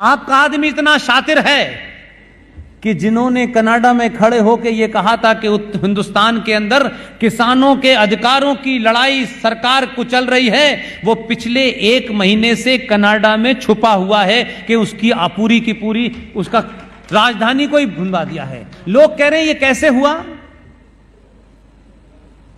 आपका आदमी इतना शातिर है कि जिन्होंने कनाडा में खड़े होकर यह कहा था कि हिंदुस्तान के अंदर किसानों के अधिकारों की लड़ाई सरकार कुचल रही है, वो पिछले 1 महीने से कनाडा में छुपा हुआ है कि उसकी पूरी की पूरी उसका राजधानी को ही भुनवा दिया है। लोग कह रहे हैं ये कैसे हुआ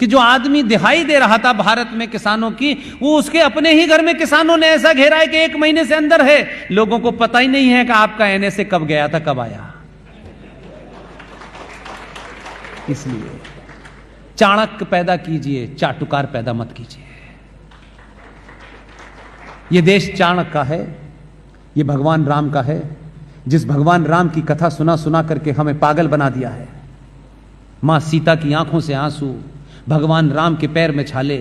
कि जो आदमी दिहाई दे रहा था भारत में किसानों की, वो उसके अपने ही घर में किसानों ने ऐसा घेरा है कि 1 महीने से अंदर है। लोगों को पता ही नहीं है कि आपका एनएसए कब गया था, कब आया। इसलिए चाणक्य पैदा कीजिए, चाटुकार पैदा मत कीजिए। यह देश चाणक्य का है, यह भगवान राम का है, जिस भगवान राम की कथा सुना सुना करके हमें पागल बना दिया है। मां सीता की आंखों से आंसू, भगवान राम के पैर में छाले।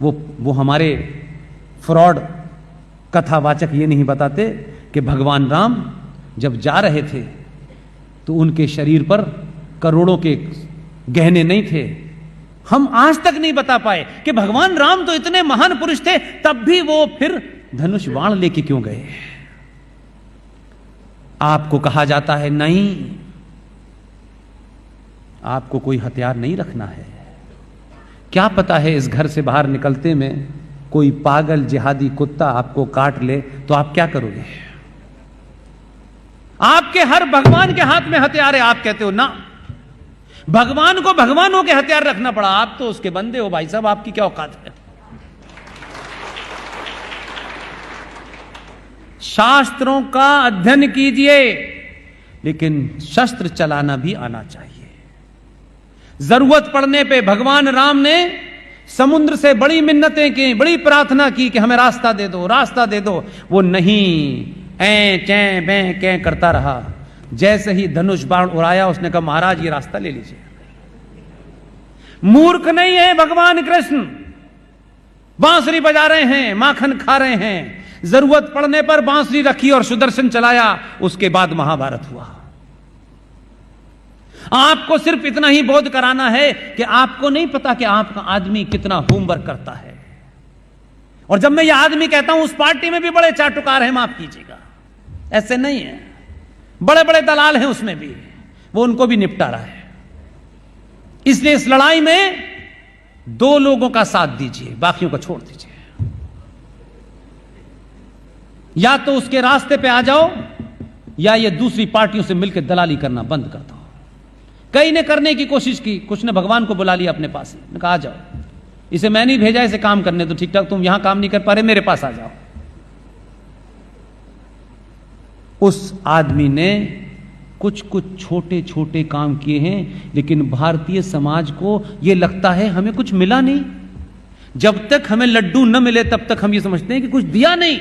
वो हमारे फ्रॉड कथावाचक ये नहीं बताते कि भगवान राम जब जा रहे थे तो उनके शरीर पर करोड़ों के गहने नहीं थे। हम आज तक नहीं बता पाए कि भगवान राम तो इतने महान पुरुष थे, तब भी वो फिर धनुष बाण लेके क्यों गए। आपको कहा जाता है नहीं, आपको कोई हथियार नहीं रखना है। क्या पता है इस घर से बाहर निकलते में कोई पागल जिहादी कुत्ता आपको काट ले तो आप क्या करोगे। आपके हर भगवान के हाथ में हथियार है, आप कहते हो ना। भगवान को भगवानों के हथियार रखना पड़ा, आप तो उसके बंदे हो भाई साहब, आपकी क्या औकात है। शास्त्रों का अध्ययन कीजिए, लेकिन शस्त्र चलाना भी आना चाहिए। जरूरत पड़ने पे भगवान राम ने समुद्र से बड़ी मिन्नतें की, बड़ी प्रार्थना की कि हमें रास्ता दे दो, रास्ता दे दो। वो नहीं, ऐं चैं बैं कैं करता रहा। जैसे ही धनुष बाण उड़ाया, उसने कहा महाराज ये रास्ता ले लीजिए। मूर्ख नहीं है भगवान कृष्ण, बांसुरी बजा रहे हैं, माखन खा रहे हैं। जरूरत पड़ने पर बांसुरी रखी और सुदर्शन चलाया। उसके बाद महाभारत हुआ। आपको सिर्फ इतना ही बोध कराना है कि आपको नहीं पता कि आपका आदमी कितना होमवर्क करता है। और जब मैं यह आदमी कहता हूं, उस पार्टी में भी बड़े चाटुकार हैं, माफ कीजिएगा, ऐसे नहीं है। बड़े बड़े दलाल हैं उसमें भी, वो उनको भी निपटा रहा है। इसलिए इस लड़ाई में 2 लोगों का साथ दीजिए, बाकियों को छोड़ दीजिए। या तो उसके रास्ते पे आ जाओ, या ये दूसरी पार्टियों से मिलकर दलाली करना बंद कर दो। कई ने करने की कोशिश की, कुछ ने भगवान को बुला लिया अपने पास। ने कहा आ जाओ, इसे मैं नहीं भेजा इसे काम करने तो ठीक ठाक, तुम यहां काम नहीं कर पा रहे, मेरे पास आ जाओ। उस आदमी ने कुछ कुछ छोटे छोटे काम किए हैं, लेकिन भारतीय समाज को यह लगता है हमें कुछ मिला नहीं। जब तक हमें लड्डू न मिले तब तक हम ये समझते हैं कि कुछ दिया नहीं।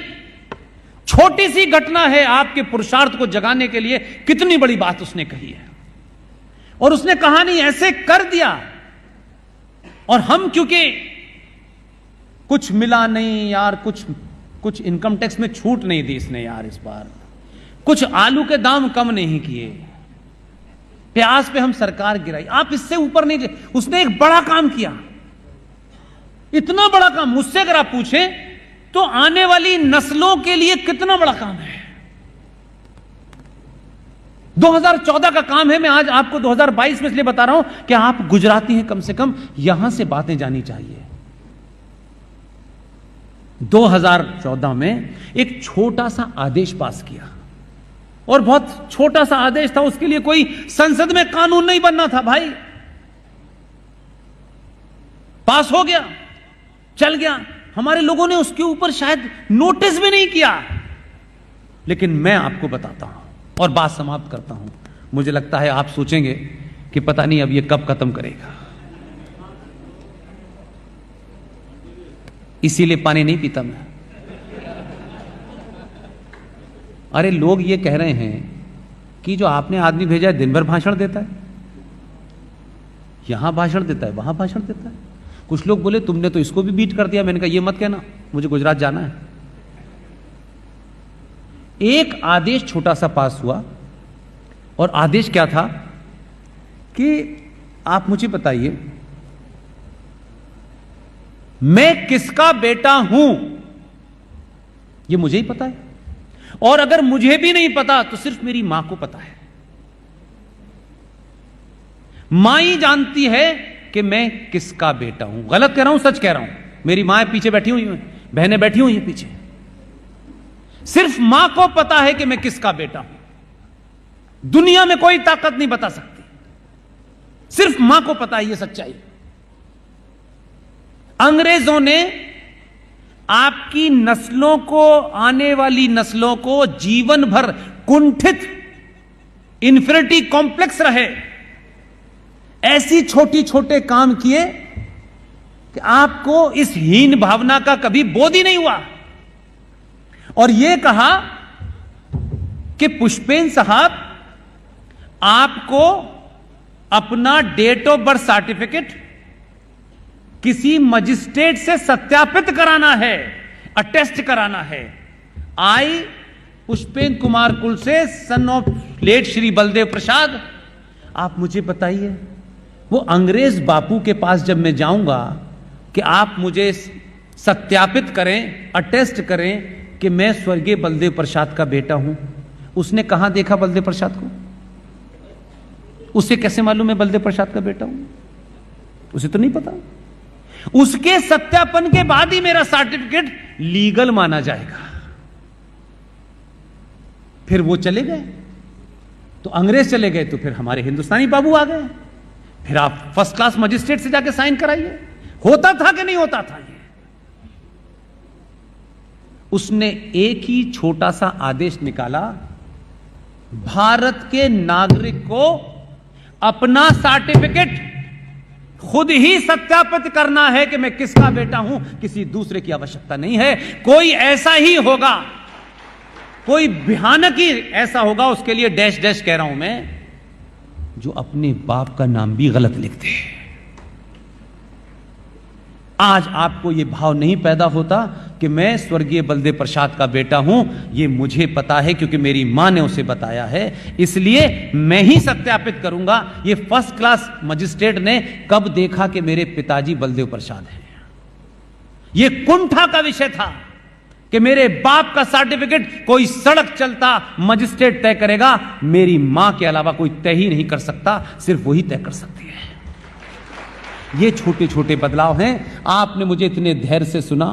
छोटी सी घटना है, आपके पुरुषार्थ को जगाने के लिए कितनी बड़ी बात उसने कही है। और उसने कहा नहीं, ऐसे कर दिया। और हम क्योंकि कुछ मिला नहीं यार, कुछ इनकम टैक्स में छूट नहीं दी इसने यार इस बार, कुछ आलू के दाम कम नहीं किए, प्याज पे हम सरकार गिराई, आप इससे ऊपर नहीं गए। उसने एक बड़ा काम किया, इतना बड़ा काम। मुझसे अगर आप पूछें तो आने वाली नस्लों के लिए कितना बड़ा काम है। 2014 का काम है। मैं आज आपको 2022 में इसलिए बता रहा हूं कि आप गुजराती हैं, कम से कम यहां से बातें जानी चाहिए। 2014 में एक छोटा सा आदेश पास किया, और बहुत छोटा सा आदेश था, उसके लिए कोई संसद में कानून नहीं बनना था भाई। पास हो गया, चल गया। हमारे लोगों ने उसके ऊपर शायद नोटिस भी नहीं किया। लेकिन मैं आपको बताता हूं और बात समाप्त करता हूं। मुझे लगता है आप सोचेंगे कि पता नहीं अब ये कब खत्म करेगा, इसीलिए पानी नहीं पीता मैं। अरे लोग ये कह रहे हैं कि जो आपने आदमी भेजा है दिन भर भाषण देता है, यहां भाषण देता है, वहां भाषण देता है। कुछ लोग बोले तुमने तो इसको भी बीट कर दिया। मैंने कहा ये मत कहना, मुझे गुजरात जाना है। एक आदेश छोटा सा पास हुआ, और आदेश क्या था कि आप मुझे बताइए मैं किसका बेटा हूं, यह मुझे ही पता है। और अगर मुझे भी नहीं पता तो सिर्फ मेरी मां को पता है। मां ही जानती है कि मैं किसका बेटा हूं। गलत कह रहा हूं, सच कह रहा हूं। मेरी मां पीछे बैठी हुई हैं, बहनें बैठी हुई हैं पीछे। सिर्फ मां को पता है कि मैं किसका बेटा हूं। दुनिया में कोई ताकत नहीं बता सकती, सिर्फ मां को पता है ये सच्चाई। अंग्रेजों ने आपकी नस्लों को, आने वाली नस्लों को जीवन भर कुंठित, इंफिनिटी कॉम्प्लेक्स रहे, ऐसी छोटी छोटे काम किए कि आपको इस हीन भावना का कभी बोध ही नहीं हुआ। और यह कहा कि पुष्पेन साहब, आपको अपना डेट ऑफ बर्थ सर्टिफिकेट किसी मजिस्ट्रेट से सत्यापित कराना है, अटेस्ट कराना है। आई पुष्पेन कुमार कुल से, son of late Shri Baldev Prasad. आप मुझे बताइए, वो अंग्रेज बापू के पास जब मैं जाऊंगा कि आप मुझे सत्यापित करें, अटेस्ट करें कि मैं स्वर्गीय बलदेव प्रसाद का बेटा हूं, उसने कहां देखा बलदेव प्रसाद को? उसे कैसे मालूम है बलदेव प्रसाद का बेटा हूं? उसे तो नहीं पता। उसके सत्यापन के बाद ही मेरा सर्टिफिकेट लीगल माना जाएगा। फिर वो चले गए तो अंग्रेज चले गए, तो फिर हमारे हिंदुस्तानी बाबू आ गए। फिर आप फर्स्ट क्लास मजिस्ट्रेट से जाके साइन कराइए। होता था कि नहीं होता था ये? उसने एक ही छोटा सा आदेश निकाला, भारत के नागरिक को अपना सर्टिफिकेट खुद ही सत्यापित करना है कि मैं किसका बेटा हूं, किसी दूसरे की आवश्यकता नहीं है। कोई ऐसा ही होगा, कोई भयानक ही ऐसा होगा, उसके लिए डैश डैश कह रहा हूं मैं, जो अपने बाप का नाम भी गलत लिखते हैं। आज आपको यह भाव नहीं पैदा होता कि मैं स्वर्गीय बलदेव प्रसाद का बेटा हूं। यह मुझे पता है क्योंकि मेरी मां ने उसे बताया है, इसलिए मैं ही सत्यापित करूंगा। यह फर्स्ट क्लास मजिस्ट्रेट ने कब देखा कि मेरे पिताजी बलदेव प्रसाद हैं? यह कुंठा का विषय था कि मेरे बाप का सर्टिफिकेट कोई सड़क चलता मजिस्ट्रेट तय करेगा, मेरी मां के अलावा कोई तय ही नहीं कर सकता, सिर्फ वही तय कर सकती है। ये छोटे छोटे बदलाव हैं। आपने मुझे इतने धैर्य से सुना,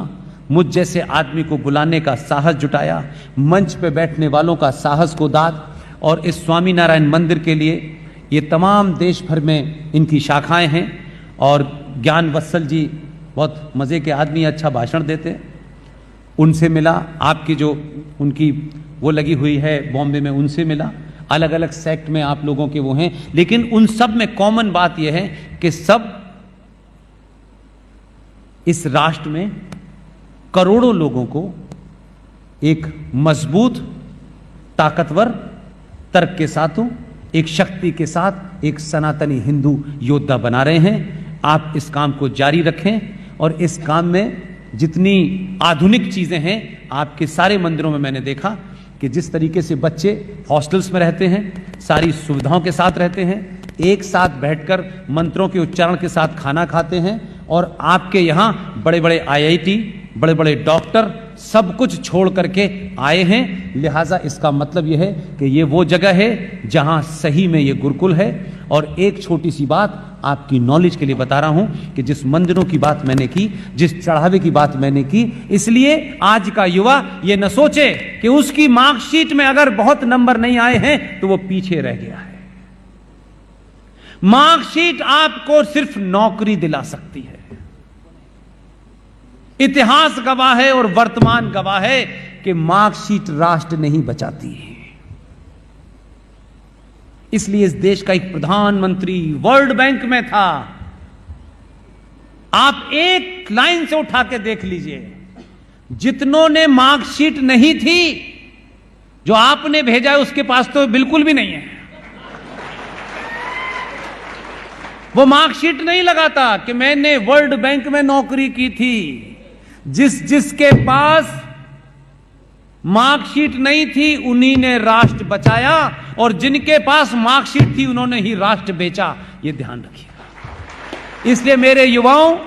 मुझ जैसे आदमी को बुलाने का साहस जुटाया, मंच पे बैठने वालों का साहस को दाद, और इस स्वामीनारायण मंदिर के लिए ये तमाम देश भर में इनकी शाखाएं हैं। और ज्ञान वत्सल जी बहुत मज़े के आदमी, अच्छा भाषण देते, उनसे मिला। आपकी जो उनकी वो लगी हुई है बॉम्बे में, उनसे मिला। अलग अलग सेक्ट में आप लोगों के वो हैं, लेकिन उन सब में कॉमन बात यह है कि सब इस राष्ट्र में करोड़ों लोगों को एक मजबूत, ताकतवर, तर्क के साथ, एक शक्ति के साथ एक सनातनी हिंदू योद्धा बना रहे हैं। आप इस काम को जारी रखें, और इस काम में जितनी आधुनिक चीजें हैं, आपके सारे मंदिरों में मैंने देखा कि जिस तरीके से बच्चे हॉस्टल्स में रहते हैं, सारी सुविधाओं के साथ रहते हैं, एक साथ बैठकर मंत्रों के उच्चारण के साथ खाना खाते हैं, और आपके यहां बड़े बड़े IIT, बड़े बड़े डॉक्टर सब कुछ छोड़ करके आए हैं। लिहाजा इसका मतलब यह है कि ये वो जगह है जहां सही में ये गुरुकुल है। और एक छोटी सी बात आपकी नॉलेज के लिए बता रहा हूं कि जिस मंदिरों की बात मैंने की, जिस चढ़ावे की बात मैंने की, इसलिए आज का युवा ये न सोचे कि उसकी मार्कशीट में अगर बहुत नंबर नहीं आए हैं तो वो पीछे रह गया है। मार्कशीट आपको सिर्फ नौकरी दिला सकती है। इतिहास गवाह है और वर्तमान गवाह है कि मार्कशीट राष्ट्र नहीं बचाती है। इसलिए इस देश का एक प्रधानमंत्री वर्ल्ड बैंक में था। आप एक लाइन से उठा के देख लीजिए, जितनों ने मार्कशीट नहीं थी, जो आपने भेजा है उसके पास तो बिल्कुल भी नहीं है। वो मार्कशीट नहीं लगाता कि मैंने वर्ल्ड बैंक में नौकरी की थी। जिसके पास मार्कशीट नहीं थी उन्हीं ने राष्ट्र बचाया, और जिनके पास मार्कशीट थी उन्होंने ही राष्ट्र बेचा। ये ध्यान रखिए। इसलिए मेरे युवाओं,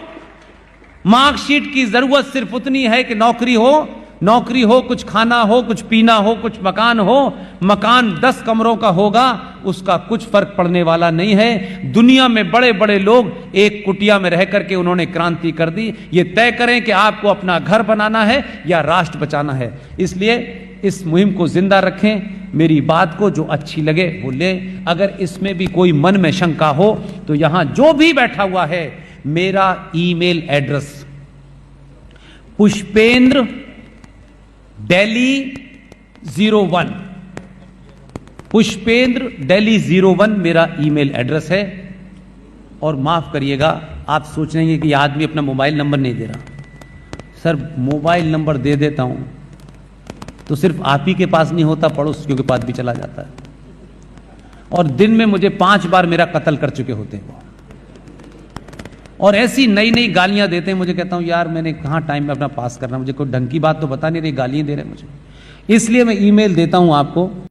मार्कशीट की जरूरत सिर्फ उतनी है कि नौकरी हो, नौकरी हो, कुछ खाना हो, कुछ पीना हो, कुछ मकान हो, मकान 10 कमरों का होगा, उसका कुछ फर्क पड़ने वाला नहीं है। दुनिया में बड़े बड़े लोग एक कुटिया में रह करके उन्होंने क्रांति कर दी। ये तय करें कि आपको अपना घर बनाना है या राष्ट्र बचाना है। इसलिए इस मुहिम को जिंदा रखें। मेरी बात को जो अच्छी लगे वो ले, अगर इसमें भी कोई मन में शंका हो तो यहां जो भी बैठा हुआ है, मेरा email address Pushpendra Delhi 01, Pushpendra Delhi 01 मेरा ईमेल एड्रेस है। और माफ करिएगा, आप सोच रहे हैं कि यह आदमी अपना मोबाइल नंबर नहीं दे रहा। सर, मोबाइल नंबर दे देता हूं तो सिर्फ आप ही के पास नहीं होता, पड़ोसियों के पास भी चला जाता है। और दिन में मुझे 5 बार मेरा कत्ल कर चुके होते हैं वो, और ऐसी नई नई गालियां देते हैं। मुझे कहता हूं यार मैंने कहां टाइम में अपना पास करना, मुझे कोई ढंग की बात तो बता नहीं रही, गालियां दे रहे हैं मुझे। इसलिए मैं ईमेल देता हूं आपको।